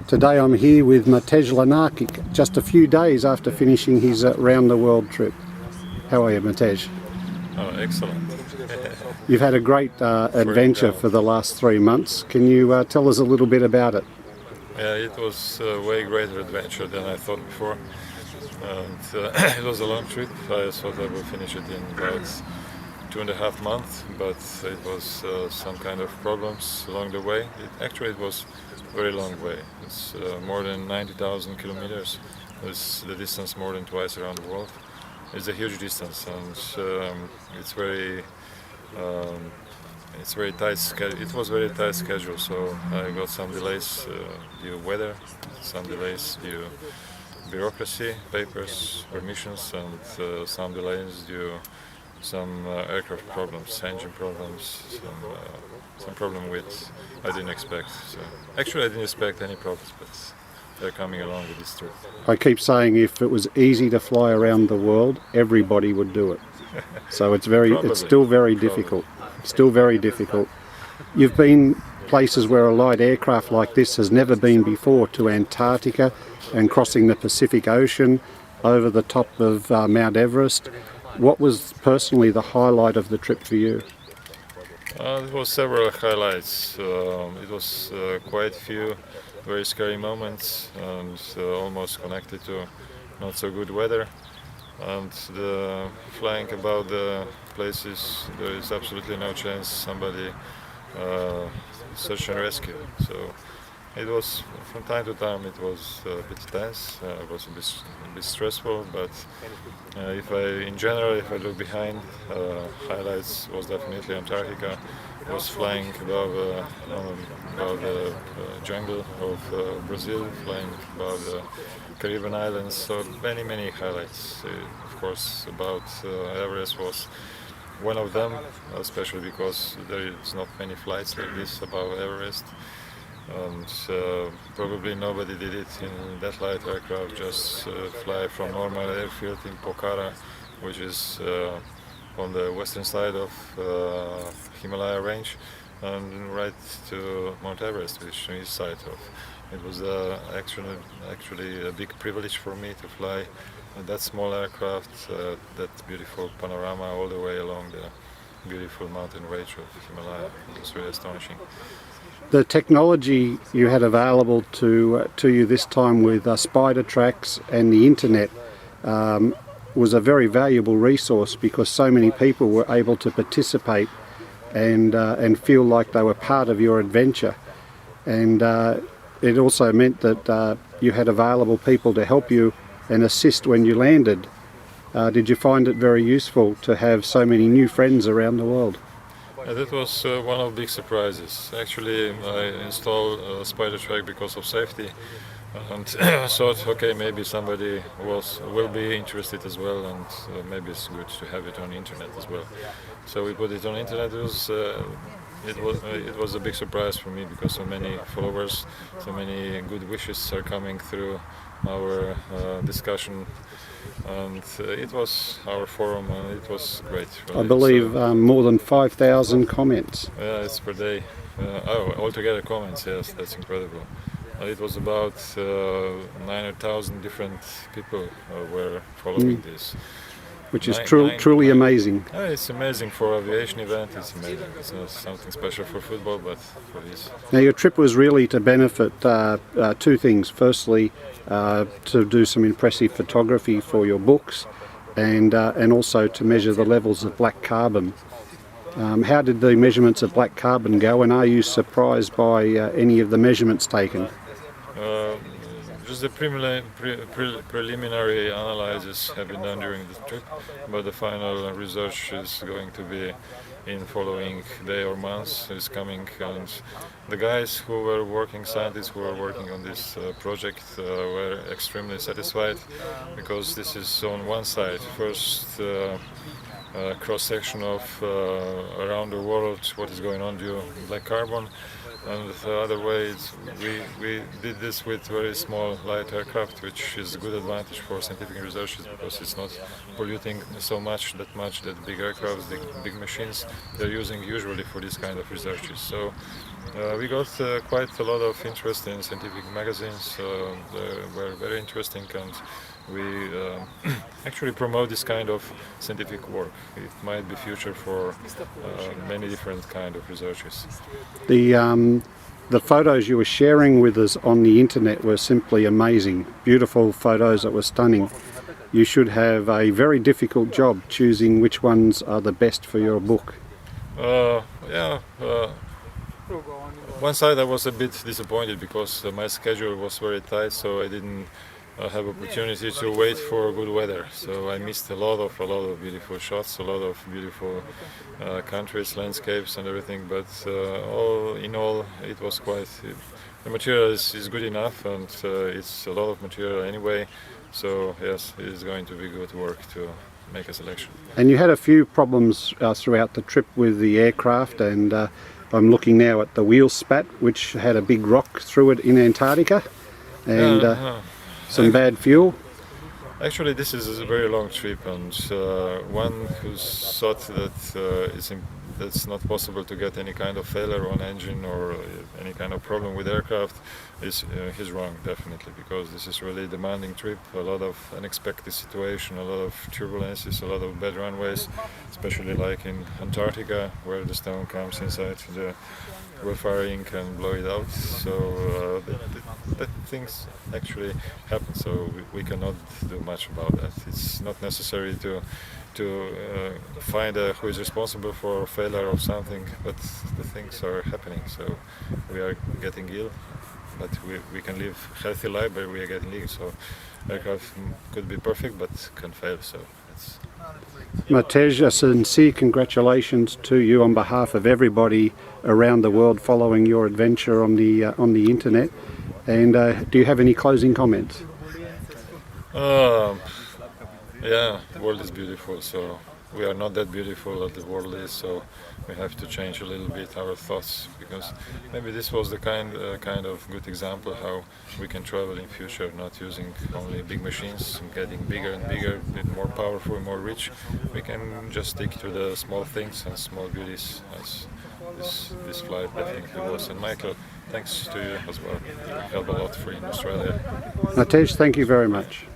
Today I'm here with Matevz Lenarcic, just a few days after finishing his round-the-world trip. How are you, Matevz? Oh, excellent. You've had a great adventure for the last 3 months. Can you tell us a little bit about it? Yeah, it was a way greater adventure than I thought before. And it was a long trip. I thought I would finish it in about 2.5 months, but it was some kind of problems along the way. It was a very long way. It's more than 90,000 kilometers. It's the distance more than twice around the world. It's a huge distance, and it's very tight. It was very tight schedule, so I got some delays due to weather, some delays due bureaucracy, papers, permissions, and some delays due some aircraft problems, engine problems, some problem with I didn't expect. So actually, I didn't expect any problems, but they're coming along with this trip. I keep saying if it was easy to fly around the world, everybody would do it. So it's still very difficult. Still very difficult. You've been places where a light aircraft like this has never been before, to Antarctica and crossing the Pacific Ocean over the top of Mount Everest. What was personally the highlight of the trip for you? It was several highlights. It was quite a few very scary moments, and almost connected to not so good weather. And the flying about the places, there is absolutely no chance somebody search and rescue. So it was, from time to time, it was a bit tense. It was a bit stressful, but if I look behind, highlights was definitely Antarctica. I was flying above the jungle of Brazil, flying above the Caribbean islands. So many highlights. Of course, about Everest was one of them, especially because there is not many flights like this above Everest. And probably nobody did it in that light aircraft, just fly from normal airfield in Pokhara, which is on the western side of Himalaya range, and right to Mount Everest, which is east side of. It was actually a big privilege for me to fly that small aircraft, that beautiful panorama all the way along the beautiful mountain range of Himalaya. It was really astonishing. The technology you had available to you this time with spider tracks and the internet was a very valuable resource, because so many people were able to participate and feel like they were part of your adventure. And it also meant that you had available people to help you and assist when you landed. Did you find it very useful to have so many new friends around the world? That was one of the big surprises. Actually, I installed a spider track because of safety, and thought, okay, maybe somebody will be interested as well, and maybe it's good to have it on the internet as well. So we put it on the internet. It was a big surprise for me, because so many followers, so many good wishes are coming through our discussion, and it was our forum, and it was great. Really. I believe more than 5,000 comments. Yeah, it's per day. Altogether comments, yes, that's incredible. It was about 900,000 different people were following this. Which is truly amazing. It's amazing for aviation event. It's amazing. It's not something special for football, but for this. Now, your trip was really to benefit two things. Firstly, to do some impressive photography for your books, and also to measure the levels of black carbon. How did the measurements of black carbon go, and are you surprised by any of the measurements taken? Just the preliminary analysis have been done during the trip, but the final research is going to be in following day or months. Is coming, and the guys who were working, scientists who were working on this project, were extremely satisfied, because this is on one side first cross section of around the world what is going on due to black carbon. And the other way, we did this with very small light aircraft, which is a good advantage for scientific researches because it's not polluting so much that big aircrafts, big machines, they're using usually for this kind of researches. So we got quite a lot of interest in scientific magazines. They were very interesting, and we actually promote this kind of scientific work. It might be future for many different kind of researches. The photos you were sharing with us on the internet were simply amazing. Beautiful photos that were stunning. You should have a very difficult job choosing which ones are the best for your book. Yeah. One side I was a bit disappointed because my schedule was very tight, so I didn't have opportunity to wait for good weather. So I missed a lot of beautiful shots, a lot of beautiful countries, landscapes, and everything. But all in all, it was quite. The material is good enough, and it's a lot of material anyway. So yes, it is going to be good work to make a selection. And you had a few problems throughout the trip with the aircraft, and I'm looking now at the wheel spat, which had a big rock through it in Antarctica, and some bad fuel. Actually, this is a very long trip, and one who thought that it's not possible to get any kind of failure on engine or any kind of problem with aircraft he's wrong, definitely, because this is really a demanding trip, a lot of unexpected situation, a lot of turbulences, a lot of bad runways, especially like in Antarctica, where the stone comes inside the fire ink and blow it out. So that things actually happen, so we cannot do much about that. It's not necessary to find who is responsible for failure of something, but the things are happening. So we are getting ill, but we can live healthy life, but we are getting ill. So aircraft could be perfect, but can fail. So it's. Matevz, a sincere congratulations to you on behalf of everybody around the world following your adventure on the internet. And do you have any closing comments? Yeah, the world is beautiful, so we are not that beautiful as the world is, so we have to change a little bit our thoughts, because maybe this was the kind of good example how we can travel in future, not using only big machines, getting bigger and bigger, a bit more powerful, more rich. We can just stick to the small things and small beauties, as this flight definitely was. And Michael, thanks to you as well. You helped a lot for in Australia. Matevz, thank you very much.